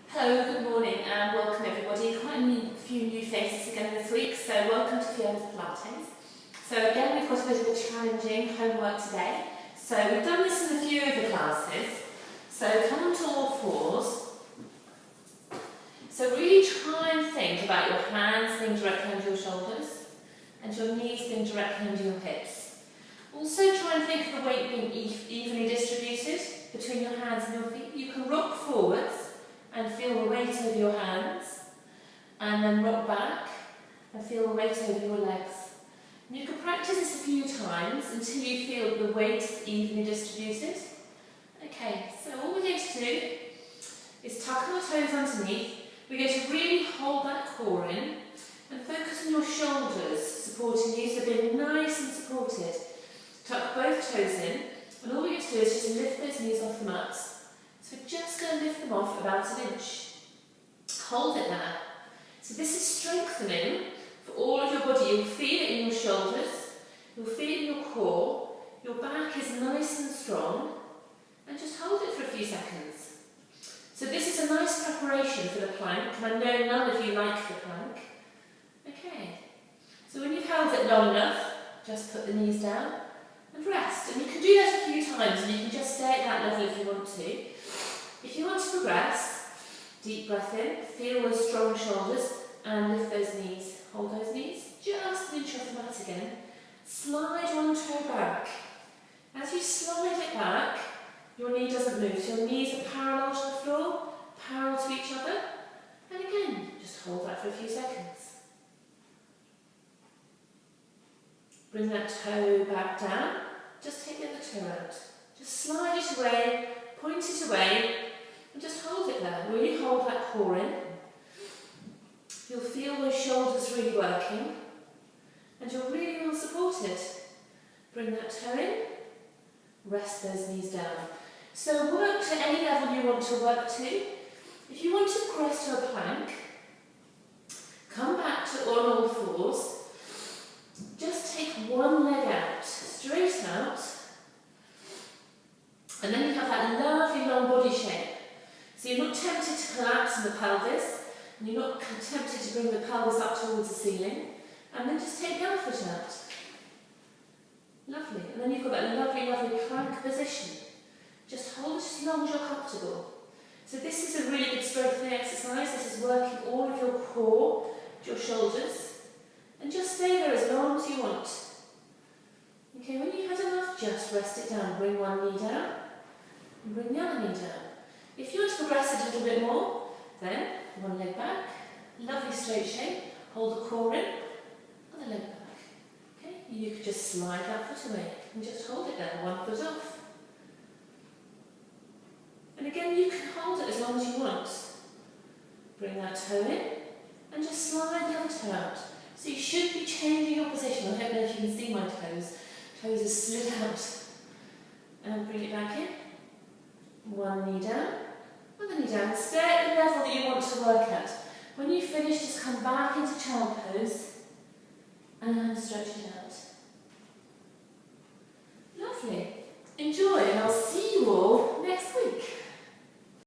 Hello, good morning and welcome everybody. Quite a few new faces again this week, so welcome to Fiona's Pilates. So again, we've got a bit of a challenging homework today. So we've done this in a few of the classes. So come onto all fours. So really try and think about your hands being directly under your shoulders and your knees being directly under your hips. Also try and think of the weight being evenly distributed between your hands and your feet. You can rock forwards and feel the weight over your hands, and then rock back and feel the weight over your legs. And you can practice this a few times until you feel the weight is evenly distributed. Okay, so all we're going to do is tuck our toes underneath. We're going to really hold that core in and focus on your shoulders supporting you, so being nice and supported. Tuck both toes in, and all we're going to do is just lift those knees off the mat. So we're just going to lift them off about an inch. Hold it there. So this is strengthening for all of your body. You'll feel it in your shoulders, you'll feel it in your core, your back is nice and strong, and just hold it for a few seconds. So this is a nice preparation for the plank, and I know none of you like the plank. Okay, so when you've held it long enough, just put the knees down and rest. And you can do that a few times, and you can just stay at that level if you want to. If you want to progress, deep breath in, feel those strong shoulders and lift those knees. Hold those knees just an inch off the mat again. Slide one toe back. As you slide it back, your knee doesn't move. So your knees are parallel to the floor, parallel to each other. And again, just hold that for a few seconds. Bring that toe back down. Just take the other toe out. Just slide it away, point it away, and just hold it there. Really hold that core in. You'll feel those shoulders really working, and you're really well supported. Bring that toe in, rest those knees down. So work to any level you want to work to. If you want to progress to a plank, come back to on all fours. Just take one leg out, straight out, and then you have that lovely long body shape. So you're not tempted to collapse in the pelvis, and you're not tempted to bring the pelvis up towards the ceiling, and then just take the other foot out. Lovely. And then you've got that lovely, lovely plank position. Just hold it as long as you're comfortable. So this is a really good strengthening exercise. This is working all of your core, your shoulders, and just stay there as long as you want. Okay, when you've had enough, just rest it down. Bring one knee down, and bring the other knee down. If you want to progress it a little bit more, then one leg back, lovely straight shape, hold the core in, other leg back. Okay, you could just slide that foot away and just hold it there, one foot off. And again, you can hold it as long as you want. Bring that toe in and just slide the other toe out. So you should be changing your position. I don't know if you can see my toes. Toes are slid out. And bring it back in. One knee down, other knee down. Stay at the level that you want to work at. When you finish, just come back into child pose and stretch it out. Lovely. Enjoy, and I'll